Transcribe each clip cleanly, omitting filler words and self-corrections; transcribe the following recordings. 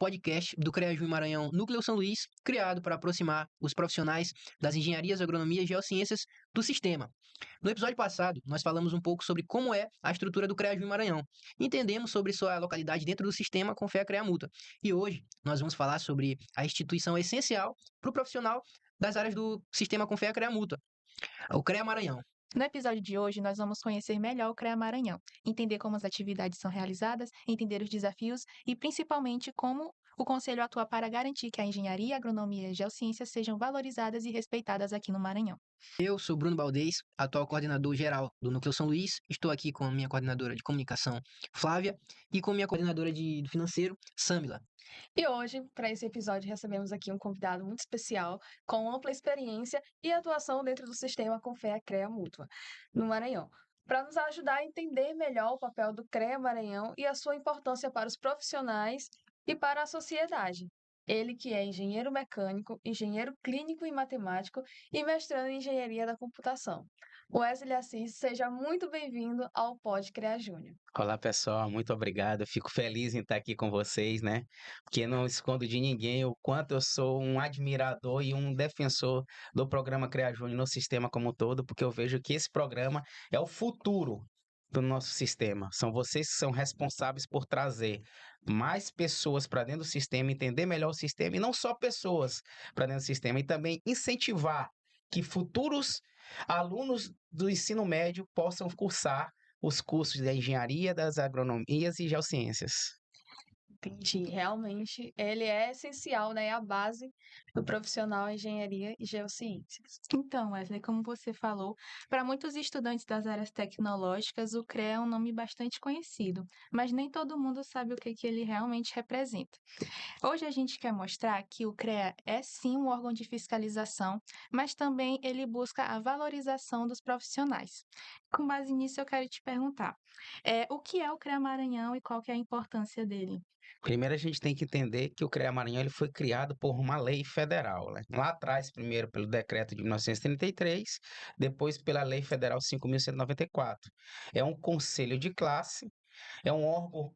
podcast do CREA Junho Maranhão Núcleo São Luís, criado para aproximar os profissionais das engenharias, agronomia e geociências do sistema. No episódio passado, nós falamos um pouco sobre como é a estrutura do CREA Junho Maranhão. Entendemos sobre sua localidade dentro do sistema com fé CREA Mútua. E hoje nós vamos falar sobre a instituição essencial para o profissional das áreas do sistema com fé CREA Mútua, o CREA Maranhão. No episódio de hoje, nós vamos conhecer melhor o CREA Maranhão, entender como as atividades são realizadas, entender os desafios e, principalmente, como o Conselho atua para garantir que a engenharia, agronomia e geociências sejam valorizadas e respeitadas aqui no Maranhão. Eu sou Bruno Baldez, atual coordenador geral do Núcleo São Luís. Estou aqui com a minha coordenadora de comunicação, Flávia, e com a minha coordenadora de financeiro, Samila. E hoje, para esse episódio, recebemos aqui um convidado muito especial, com ampla experiência e atuação dentro do sistema Confea CREA Mútua, no Maranhão, para nos ajudar a entender melhor o papel do CREA Maranhão e a sua importância para os profissionais e para a sociedade. Ele que é engenheiro mecânico, engenheiro clínico e matemático e mestrando em engenharia da computação. Wesley Assis, seja muito bem-vindo ao Pod CREA Júnior. Olá, pessoal, muito obrigado. Eu fico feliz em estar aqui com vocês, né? Porque não escondo de ninguém o quanto eu sou um admirador e um defensor do programa CREA Júnior no sistema como um todo, porque eu vejo que esse programa é o futuro do nosso sistema. São vocês que são responsáveis por trazer mais pessoas para dentro do sistema, entender melhor o sistema, e não só pessoas para dentro do sistema, e também incentivar que futuros alunos do ensino médio possam cursar os cursos da engenharia, das agronomias e geociências. Entendi. Realmente, ele é essencial, né? É a base do profissional em engenharia e geociências. Então, Wesley, como você falou, para muitos estudantes das áreas tecnológicas, o CREA é um nome bastante conhecido, mas nem todo mundo sabe o que ele realmente representa. Hoje a gente quer mostrar que o CREA é sim um órgão de fiscalização, mas também ele busca a valorização dos profissionais. Com base nisso, eu quero te perguntar, o que é o CREA Maranhão e qual que é a importância dele? Primeiro, a gente tem que entender que o CREA Maranhão ele foi criado por uma lei federal, né? Lá atrás, primeiro pelo decreto de 1933, depois pela Lei Federal 5.194. É um conselho de classe, é um órgão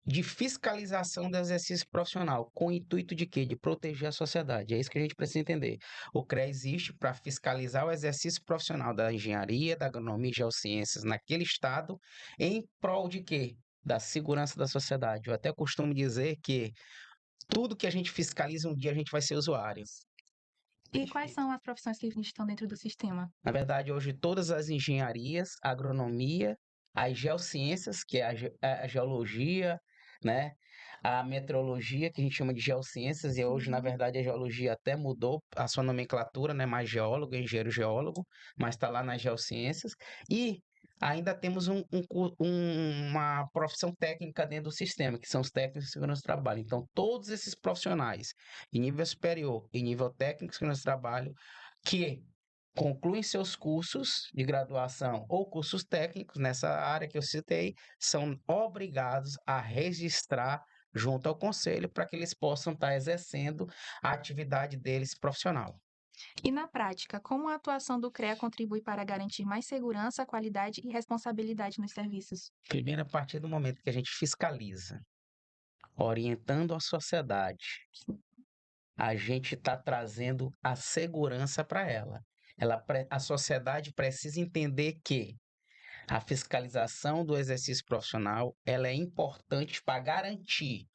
de fiscalização do exercício profissional, com o intuito de quê? De proteger a sociedade. É isso que a gente precisa entender. O CREA existe para fiscalizar o exercício profissional da engenharia, da agronomia e geociências naquele estado, em prol de quê? Da segurança da sociedade. Eu até costumo dizer que tudo que a gente fiscaliza, um dia a gente vai ser usuário. E quais são as profissões que estão dentro do sistema? Na verdade, hoje todas as engenharias, a agronomia, as geociências, que é a geologia, né? A meteorologia, que a gente chama de geociências, e hoje, na verdade, a geologia até mudou a sua nomenclatura, né? Mais geólogo, engenheiro geólogo, mas está lá nas geociências. E ainda temos uma profissão técnica dentro do sistema, que são os técnicos de segurança do trabalho. Então, todos esses profissionais, em nível superior e nível técnico de segurança do trabalho, que concluem seus cursos de graduação ou cursos técnicos nessa área que eu citei, são obrigados a registrar junto ao conselho para que eles possam estar exercendo a atividade deles profissional. E na prática, como a atuação do CREA contribui para garantir mais segurança, qualidade e responsabilidade nos serviços? Primeiro, a partir do momento que a gente fiscaliza, orientando a sociedade, a gente está trazendo a segurança para ela. A sociedade precisa entender que a fiscalização do exercício profissional ela é importante para garantir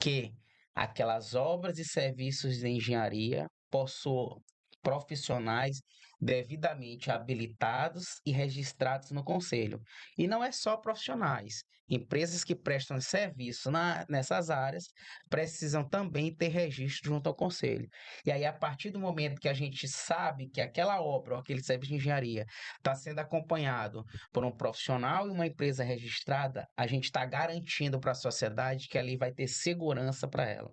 que aquelas obras e serviços de engenharia possuam profissionais devidamente habilitados e registrados no conselho. E não é só profissionais. Empresas que prestam serviço nessas áreas precisam também ter registro junto ao conselho. E aí, a partir do momento que a gente sabe que aquela obra ou aquele serviço de engenharia está sendo acompanhado por um profissional e uma empresa registrada, a gente está garantindo para a sociedade que ali vai ter segurança para ela.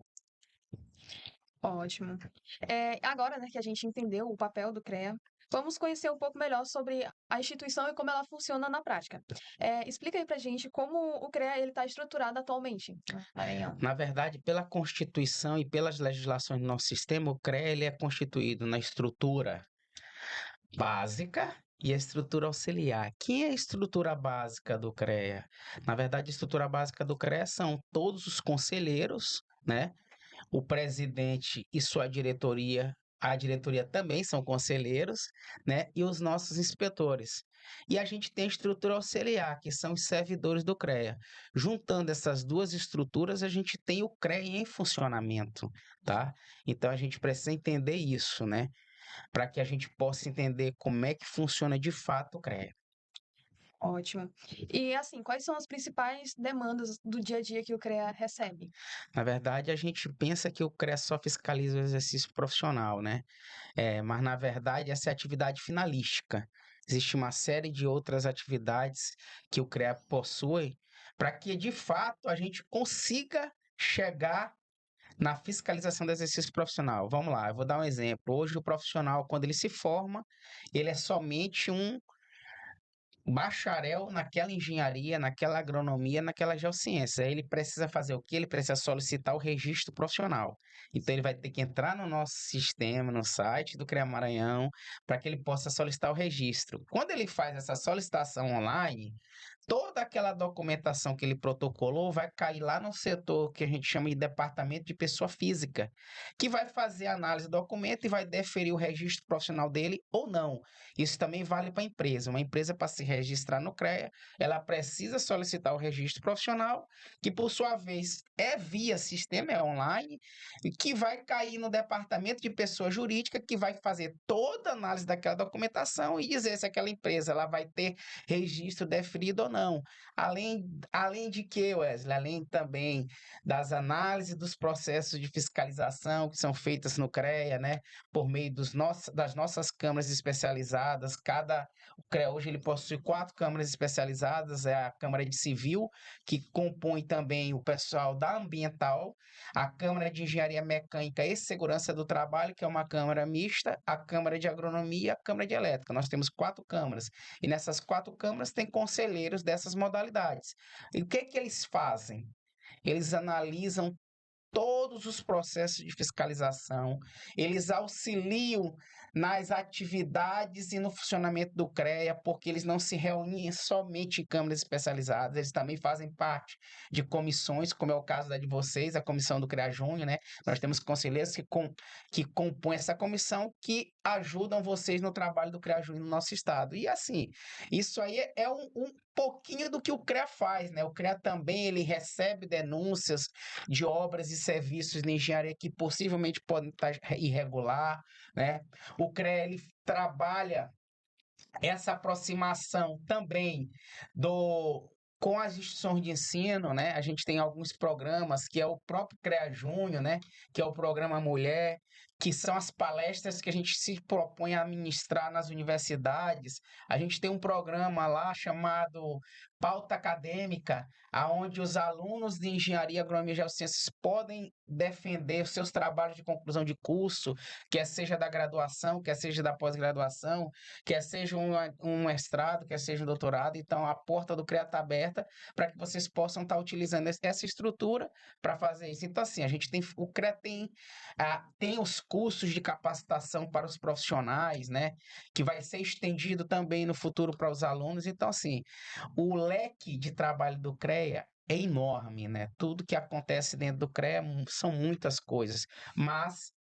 Ótimo. Agora, né, que a gente entendeu o papel do CREA, vamos conhecer um pouco melhor sobre a instituição e como ela funciona na prática. Explica aí pra gente como o CREA está estruturado atualmente, Maranhão. Na verdade, pela Constituição e pelas legislações do nosso sistema, o CREA ele é constituído na estrutura básica e a estrutura auxiliar. Que é a estrutura básica do CREA? Na verdade, a estrutura básica do CREA são todos os conselheiros, né? o presidente e sua diretoria, a diretoria também são conselheiros, né? E os nossos inspetores. E a gente tem a estrutura auxiliar, que são os servidores do CREA. Juntando essas duas estruturas, a gente tem o CREA em funcionamento, tá? Então a gente precisa entender isso, né? Para que a gente possa entender como é que funciona de fato o CREA. Ótimo. E assim, quais são as principais demandas do dia a dia que o CREA recebe? Na verdade, a gente pensa que o CREA só fiscaliza o exercício profissional, né? Mas, na verdade, essa é a atividade finalística. Existe uma série de outras atividades que o CREA possui para que, de fato, a gente consiga chegar na fiscalização do exercício profissional. Vamos lá, eu vou dar um exemplo. Hoje, o profissional, quando ele se forma, ele é somente um bacharel naquela engenharia, naquela agronomia, naquela geociência. Aí ele precisa fazer o quê? Ele precisa solicitar o registro profissional. Então ele vai ter que entrar no nosso sistema, no site do CREA Maranhão, para que ele possa solicitar o registro. Quando ele faz essa solicitação online, toda aquela documentação que ele protocolou vai cair lá no setor que a gente chama de departamento de pessoa física, que vai fazer a análise do documento e vai deferir o registro profissional dele ou não. Isso também vale para a empresa. Uma empresa, para se registrar no CREA, ela precisa solicitar o registro profissional, que por sua vez é via sistema, é online, e que vai cair no departamento de pessoa jurídica, que vai fazer toda a análise daquela documentação e dizer se aquela empresa ela vai ter registro deferido ou não. Além de que, Wesley, além também das análises dos processos de fiscalização que são feitas no CREA, né, por meio das nossas câmaras especializadas. O CREA hoje ele possui 4 câmaras especializadas, é a Câmara de Civil, que compõe também o pessoal da Ambiental, a Câmara de Engenharia Mecânica e Segurança do Trabalho, que é uma câmara mista, a Câmara de Agronomia e a Câmara de Elétrica. Nós temos 4 câmaras, e nessas 4 câmaras tem conselheiros dessas modalidades. E o que eles fazem? Eles analisam todos os processos de fiscalização, eles auxiliam nas atividades e no funcionamento do CREA, porque eles não se reúnem somente em câmaras especializadas, eles também fazem parte de comissões, como é o caso da de vocês, a comissão do CREA Júnior, né? Nós temos conselheiros que compõem essa comissão, que ajudam vocês no trabalho do CREA Júnior no nosso estado. E assim, isso aí é um pouquinho do que o CREA faz, né? O CREA também ele recebe denúncias de obras e serviços de engenharia que possivelmente podem estar irregular, né? O CREA ele trabalha essa aproximação também do com as instituições de ensino, né? A gente tem alguns programas que é o próprio CREA Júnior, né? Que é o programa Mulher, que são as palestras que a gente se propõe a ministrar nas universidades. A gente tem um programa lá chamado Pauta Acadêmica, aonde os alunos de engenharia, agronomia e geociências podem defender os seus trabalhos de conclusão de curso, quer seja da graduação, quer seja da pós-graduação, quer seja um mestrado, quer seja um doutorado. Então, a porta do CREA está aberta para que vocês possam estar utilizando essa estrutura para fazer isso. Então, assim, o CREA tem os cursos de capacitação para os profissionais, né? Que vai ser estendido também no futuro para os alunos. Então, assim, o leque de trabalho do CREA é enorme, né? Tudo que acontece dentro do CREA são muitas coisas, mas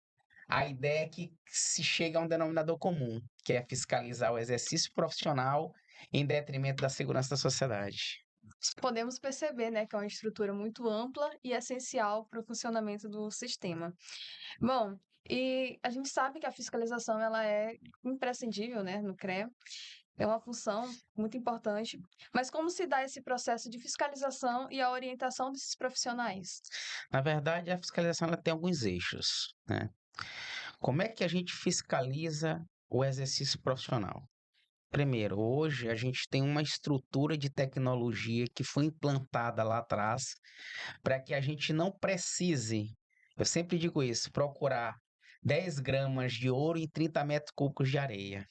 a ideia é que se chega a um denominador comum, que é fiscalizar o exercício profissional em detrimento da segurança da sociedade. Podemos perceber, né, que é uma estrutura muito ampla e essencial para o funcionamento do sistema. Bom, e a gente sabe que a fiscalização ela é imprescindível, né, no CREA. É uma função muito importante. Mas como se dá esse processo de fiscalização e a orientação desses profissionais? Na verdade, a fiscalização ela tem alguns eixos, né? Como é que a gente fiscaliza o exercício profissional? Primeiro, hoje a gente tem uma estrutura de tecnologia que foi implantada lá atrás para que a gente não precise, eu sempre digo isso, procurar 10 gramas de ouro em 30 metros cúbicos de areia,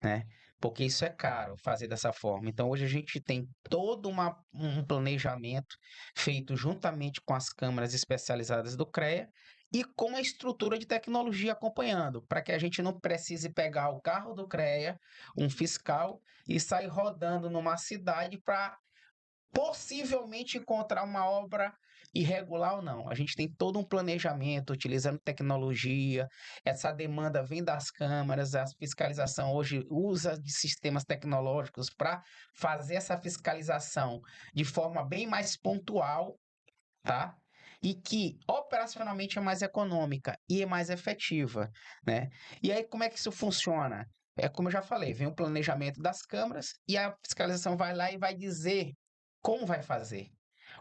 né? Porque isso é caro fazer dessa forma. Então, hoje a gente tem todo um planejamento feito juntamente com as câmaras especializadas do CREA e com a estrutura de tecnologia acompanhando, para que a gente não precise pegar o carro do CREA, um fiscal, e sair rodando numa cidade para possivelmente encontrar uma obra irregular ou não. A gente tem todo um planejamento utilizando tecnologia, essa demanda vem das câmaras, a fiscalização hoje usa de sistemas tecnológicos para fazer essa fiscalização de forma bem mais pontual, tá? E que operacionalmente é mais econômica e é mais efetiva, né? E aí, como é que isso funciona? É como eu já falei, vem o planejamento das câmaras e a fiscalização vai lá e vai dizer como vai fazer.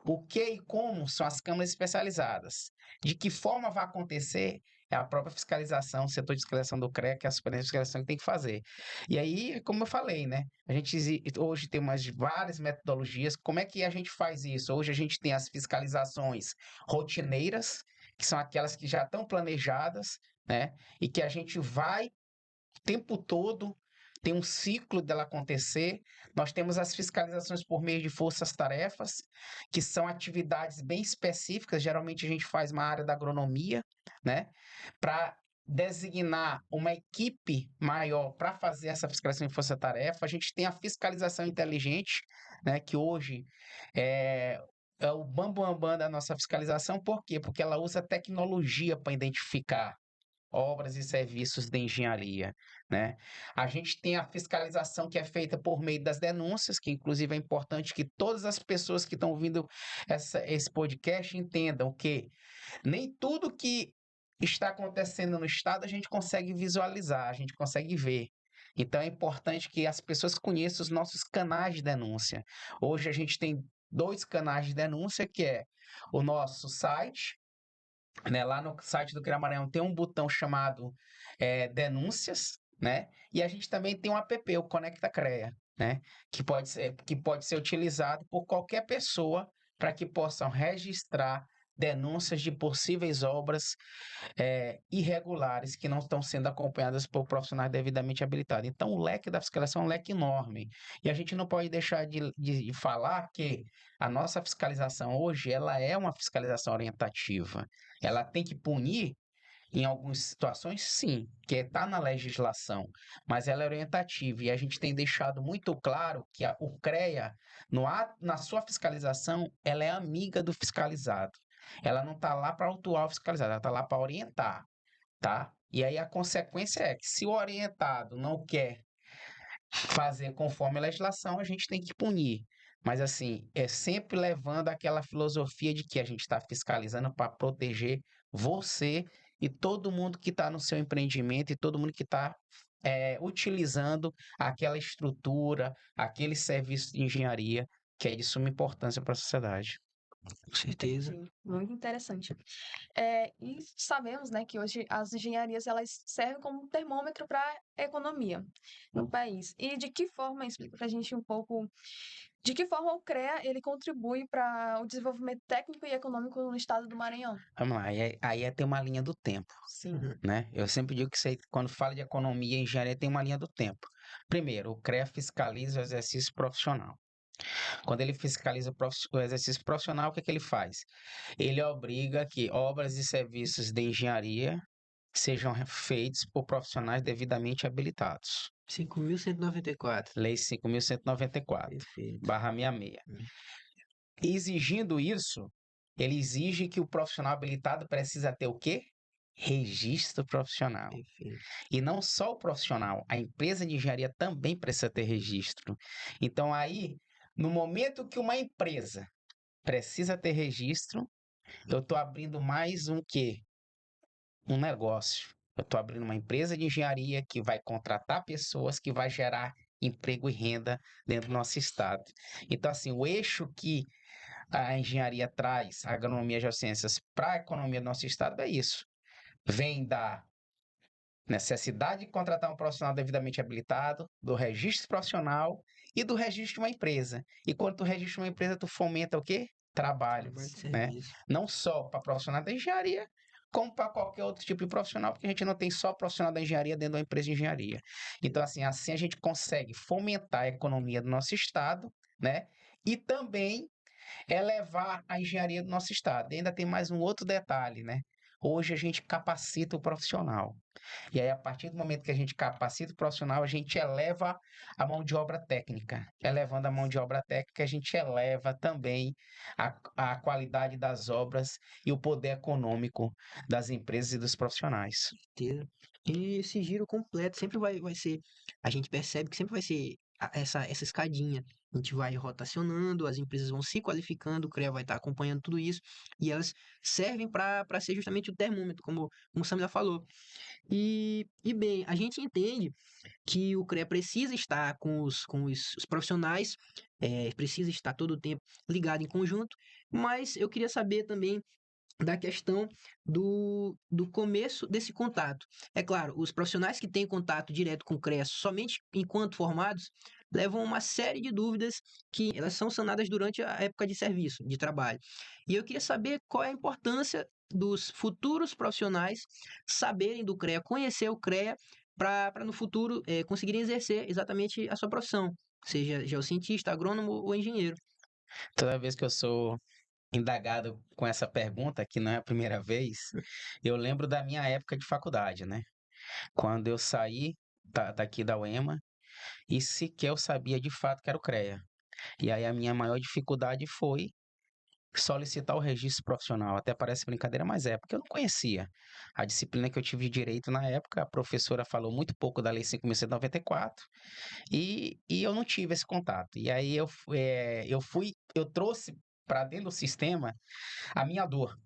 O que e como são as câmaras especializadas. De que forma vai acontecer é a própria fiscalização, o setor de fiscalização do CREA, que é a superintendência de fiscalização que tem que fazer. E aí, como eu falei, né? A gente hoje tem várias metodologias. Como é que a gente faz isso? Hoje a gente tem as fiscalizações rotineiras, que são aquelas que já estão planejadas, né? E que a gente vai o tempo todo, tem um ciclo dela acontecer. Nós temos as fiscalizações por meio de forças-tarefas, que são atividades bem específicas. Geralmente a gente faz uma área da agronomia, né? Para designar uma equipe maior para fazer essa fiscalização de força-tarefa. A gente tem a fiscalização inteligente, né? Que hoje é o bambambam da nossa fiscalização. Por quê? Porque ela usa tecnologia para identificar obras e serviços de engenharia, né? A gente tem a fiscalização que é feita por meio das denúncias, que inclusive é importante que todas as pessoas que estão ouvindo esse podcast entendam que nem tudo que está acontecendo no estado a gente consegue visualizar, a gente consegue ver. Então é importante que as pessoas conheçam os nossos canais de denúncia. Hoje a gente tem 2 canais de denúncia, que é o nosso site, né? Lá no site do CREA Maranhão tem um botão chamado denúncias, né? E a gente também tem um app, o Conecta CREA, né? Que pode ser utilizado por qualquer pessoa para que possam registrar denúncias de possíveis obras irregulares que não estão sendo acompanhadas por profissionais devidamente habilitados. Então, o leque da fiscalização é um leque enorme. E a gente não pode deixar de falar que a nossa fiscalização hoje ela é uma fiscalização orientativa. Ela tem que punir em algumas situações, sim, que está na legislação, mas ela é orientativa e a gente tem deixado muito claro que o CREA, na sua fiscalização, ela é amiga do fiscalizado. Ela não está lá para autuar o fiscalizado, ela está lá para orientar, tá? E aí a consequência é que se o orientado não quer fazer conforme a legislação, a gente tem que punir. Mas assim, é sempre levando aquela filosofia de que a gente está fiscalizando para proteger você e todo mundo que está no seu empreendimento e todo mundo que está utilizando aquela estrutura, aquele serviço de engenharia que é de suma importância para a sociedade. Com certeza. Sim, muito interessante. E sabemos, né, que hoje as engenharias elas servem como um termômetro para a economia no país. E de que forma, explica para a gente um pouco, de que forma o CREA ele contribui para o desenvolvimento técnico e econômico no estado do Maranhão? Vamos lá, aí ter uma linha do tempo, Sim. né? Eu sempre digo que quando fala de economia e engenharia tem uma linha do tempo. Primeiro, o CREA fiscaliza o exercício profissional. Quando ele fiscaliza o exercício profissional, o que ele faz? Ele obriga que obras e serviços de engenharia sejam feitos por profissionais devidamente habilitados. 5.194. Lei 5.194, Perfeito. /66. Exigindo isso, ele exige que o profissional habilitado precisa ter o quê? Registro profissional. Perfeito. E não só o profissional, a empresa de engenharia também precisa ter registro. Então aí, no momento que uma empresa precisa ter registro, eu estou abrindo mais um quê? Um negócio. Eu estou abrindo uma empresa de engenharia que vai contratar pessoas, que vai gerar emprego e renda dentro do nosso estado. Então, assim, o eixo que a engenharia traz, a agronomia e as geociências para a economia do nosso estado é isso. Vem da necessidade de contratar um profissional devidamente habilitado, do registro profissional e do registro de uma empresa. E quando tu registra uma empresa, tu fomenta o quê? Trabalho, Trabalho de né? serviço. Não só para profissional da engenharia, como para qualquer outro tipo de profissional, porque a gente não tem só profissional da engenharia dentro da empresa de engenharia. Então, assim a gente consegue fomentar a economia do nosso estado, né? E também elevar a engenharia do nosso estado. E ainda tem mais um outro detalhe, né? Hoje a gente capacita o profissional. E aí, a partir do momento que a gente capacita o profissional, a gente eleva a mão de obra técnica. Elevando a mão de obra técnica, a gente eleva também a qualidade das obras e o poder econômico das empresas e dos profissionais. Certeza. E esse giro completo sempre vai ser. A gente percebe que sempre vai ser essa escadinha. A gente vai rotacionando, as empresas vão se qualificando, o CREA vai estar acompanhando tudo isso, e elas servem para ser justamente o termômetro, como o Samila falou. E bem, a gente entende que o CREA precisa estar com os profissionais, precisa estar todo o tempo ligado em conjunto, mas eu queria saber também da questão do começo desse contato. É claro, os profissionais que têm contato direto com o CREA somente enquanto formados levam uma série de dúvidas que elas são sanadas durante a época de serviço, de trabalho. E eu queria saber qual é a importância dos futuros profissionais saberem do CREA, conhecer o CREA, para no futuro conseguirem exercer exatamente a sua profissão, seja geocientista, agrônomo ou engenheiro. Toda vez que eu sou indagado com essa pergunta, que não é a primeira vez, eu lembro da minha época de faculdade, né? Quando eu saí daqui da UEMA e sequer eu sabia de fato que era o CREA. E aí a minha maior dificuldade foi solicitar o registro profissional. Até parece brincadeira, mas é, porque eu não conhecia. A disciplina que eu tive de direito na época, a professora falou muito pouco da Lei 5.194 e eu não tive esse contato. E aí eu trouxe para dentro do sistema a minha dor.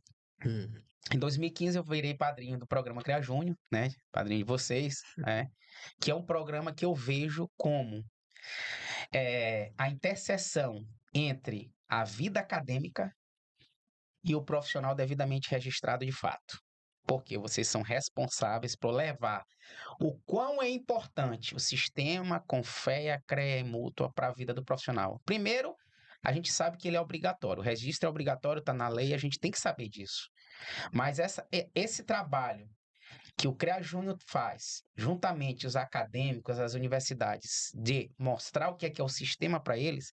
Hum. Em 2015 eu virei padrinho do programa CREA Júnior, né? Padrinho de vocês, né? Que é um programa que eu vejo como a interseção entre a vida acadêmica e o profissional devidamente registrado de fato. Porque vocês são responsáveis por levar o quão é importante o sistema Confea, CREA e Mútua para a vida do profissional. Primeiro, a gente sabe que ele é obrigatório. O registro é obrigatório, está na lei, a gente tem que saber disso. Mas esse trabalho que o CREA Júnior faz, juntamente os acadêmicos, as universidades, de mostrar o que é o sistema para eles,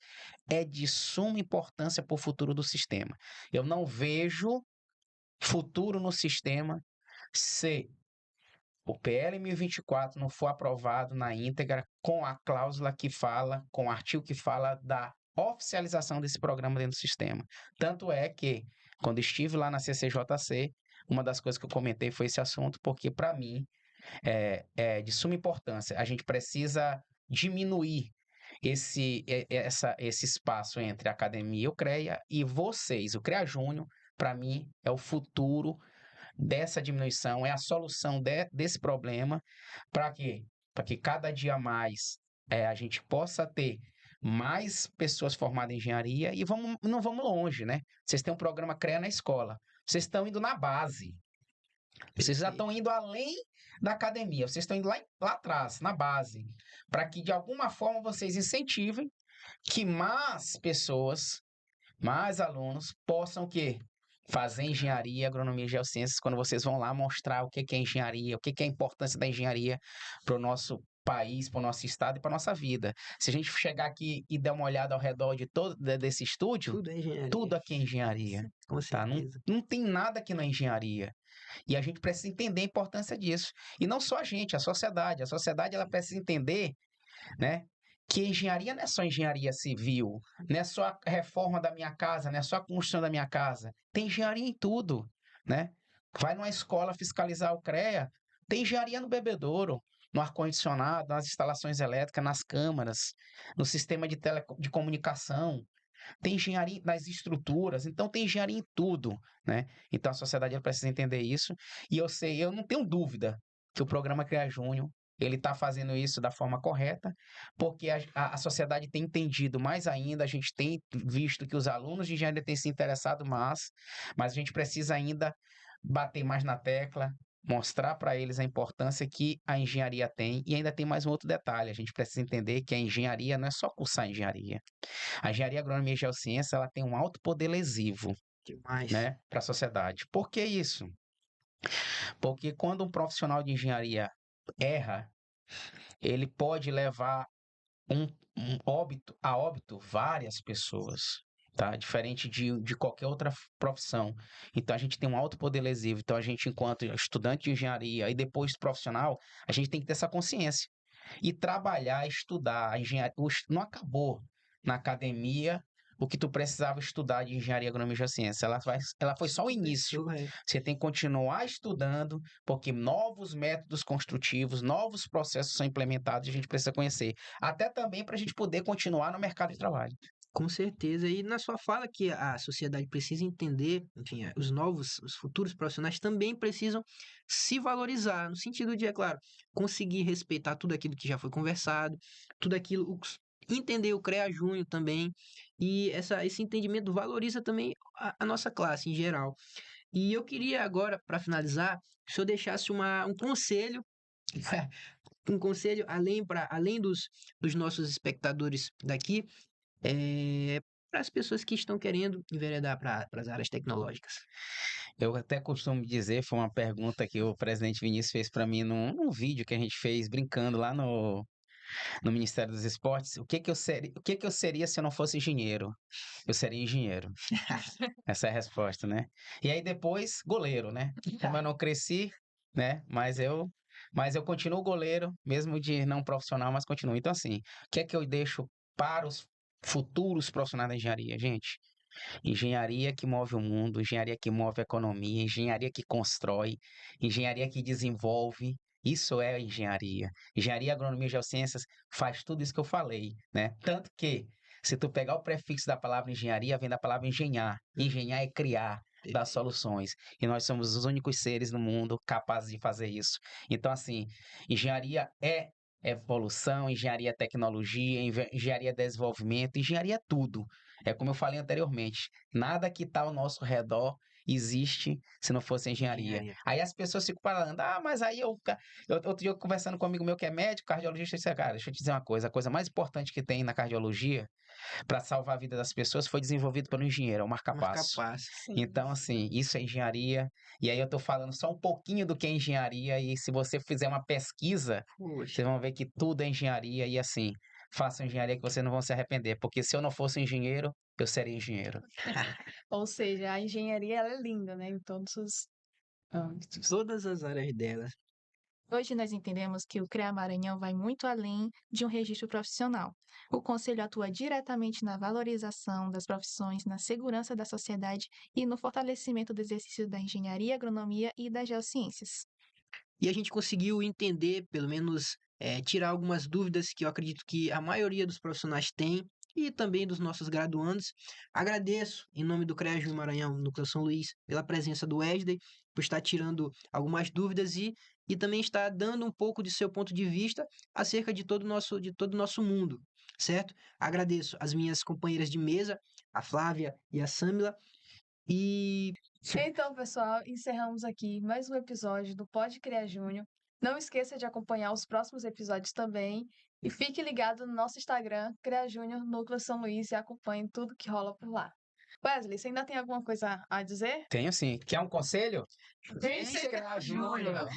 é de suma importância para o futuro do sistema. Eu não vejo futuro no sistema se o PL 1024 não for aprovado na íntegra com a cláusula que fala, com o artigo que fala da oficialização desse programa dentro do sistema. Tanto é que, quando estive lá na CCJC, uma das coisas que eu comentei foi esse assunto, porque, para mim, é de suma importância. A gente precisa diminuir esse espaço entre a academia e o CREA, e vocês, o CREA Júnior, para mim, é o futuro dessa diminuição, é a solução desse problema. Para quê? Para que cada dia mais a gente possa ter mais pessoas formadas em engenharia e não vamos longe, né? Vocês têm um programa CREA na escola, vocês estão indo na base, vocês já estão indo além da academia, vocês estão indo lá atrás, na base, para que de alguma forma vocês incentivem que mais pessoas, mais alunos possam o quê? Fazer engenharia, agronomia e geociências, quando vocês vão lá mostrar o que é engenharia, o que é a importância da engenharia para o nosso país, para o nosso estado e para a nossa vida. Se a gente chegar aqui e der uma olhada ao redor de todo desse estúdio, Tudo é engenharia. tudo aqui é engenharia. Com Tá? certeza. Não tem nada que não é engenharia. E a gente precisa entender a importância disso. E não só a gente, a sociedade. A sociedade ela precisa entender, né, que engenharia não é só engenharia civil, não é só a reforma da minha casa, não é só a construção da minha casa. Tem engenharia em tudo, né? Vai numa escola fiscalizar o CREA, tem engenharia no bebedouro, no ar-condicionado, nas instalações elétricas, nas câmaras, no sistema de comunicação. Tem engenharia nas estruturas, então tem engenharia em tudo, né? Então a sociedade ela precisa entender isso. E eu não tenho dúvida que o programa CREA Júnior ele está fazendo isso da forma correta, porque a sociedade tem entendido mais ainda, a gente tem visto que os alunos de engenharia têm se interessado mais, mas a gente precisa ainda bater mais na tecla, mostrar para eles a importância que a engenharia tem, e ainda tem mais um outro detalhe, a gente precisa entender que a engenharia não é só cursar engenharia. A engenharia, agronomia e geociência, ela tem um alto poder lesivo, Demais. né, para a sociedade. Por que isso? Porque quando um profissional de engenharia erra, ele pode levar um óbito várias pessoas. tá? Diferente de qualquer outra profissão. Então, a gente tem um alto poder lesivo. Então, a gente, enquanto estudante de engenharia e depois profissional, a gente tem que ter essa consciência. E trabalhar, estudar. A engenharia não acabou na academia o que tu precisava estudar de engenharia, agronomia e geociência. Ela foi só o início. Você tem que continuar estudando, porque novos métodos construtivos, novos processos são implementados e a gente precisa conhecer. Até também para a gente poder continuar no mercado de trabalho. Com certeza. E na sua fala que a sociedade precisa entender, enfim, os futuros profissionais também precisam se valorizar, no sentido de, é claro, conseguir respeitar tudo aquilo que já foi conversado, tudo aquilo, entender o CREA Júnior também, e esse entendimento valoriza também a nossa classe em geral. E eu queria agora, para finalizar, que o senhor deixasse um conselho, um conselho além dos nossos espectadores daqui, para as pessoas que estão querendo enveredar para as áreas tecnológicas. Eu até costumo dizer, foi uma pergunta que o presidente Vinícius fez para mim num vídeo que a gente fez brincando lá no Ministério dos Esportes. O que que eu seria se eu não fosse engenheiro? Eu seria engenheiro. Essa é a resposta, né? E aí depois, goleiro, né? Como eu não cresci, né? Mas eu continuo goleiro, mesmo de não profissional, mas continuo. Então, assim, o que é que eu deixo para os futuros profissionais da engenharia, gente? Engenharia que move o mundo, engenharia que move a economia, engenharia que constrói, engenharia que desenvolve. Isso é engenharia. Engenharia, agronomia e geociências faz tudo isso que eu falei, né? Tanto que, se tu pegar o prefixo da palavra engenharia, vem da palavra engenhar. Engenhar é criar, dar soluções. E nós somos os únicos seres no mundo capazes de fazer isso. Então, assim, engenharia é evolução, engenharia é tecnologia, engenharia é desenvolvimento, engenharia é tudo. É como eu falei anteriormente, nada que está ao nosso redor existe se não fosse engenharia. Aí as pessoas ficam falando, mas aí outro dia eu conversando com um amigo meu que é médico, cardiologista, eu disse, cara, deixa eu te dizer uma coisa, a coisa mais importante que tem na cardiologia para salvar a vida das pessoas foi desenvolvido pelo engenheiro, é o marca-passo. Então, assim, isso é engenharia, e aí eu tô falando só um pouquinho do que é engenharia, e se você fizer uma pesquisa, vocês vão ver que tudo é engenharia, e assim, façam engenharia que vocês não vão se arrepender, porque se eu não fosse engenheiro, eu seria engenheiro. Ou seja, a engenharia ela é linda, né? Em todos os âmbitos. Todas as áreas dela. Hoje nós entendemos que o CREA Maranhão vai muito além de um registro profissional. O Conselho atua diretamente na valorização das profissões, na segurança da sociedade e no fortalecimento do exercício da engenharia, agronomia e das geociências. E a gente conseguiu entender, pelo menos, tirar algumas dúvidas que eu acredito que a maioria dos profissionais tem e também dos nossos graduandos. Agradeço, em nome do CREA Júnior Maranhão, Núcleo São Luís, pela presença do Wesley, por estar tirando algumas dúvidas e também estar dando um pouco de seu ponto de vista acerca de todo o nosso mundo, certo? Agradeço as minhas companheiras de mesa, a Flávia e a Samila, e Então, pessoal, encerramos aqui mais um episódio do Pode Criar Júnior. Não esqueça de acompanhar os próximos episódios também. E fique ligado no nosso Instagram, Cria Júnior Núcleo São Luís, e acompanhe tudo que rola por lá. Wesley, você ainda tem alguma coisa a dizer? Tenho sim. Quer um conselho? Vem ser CREA Júnior!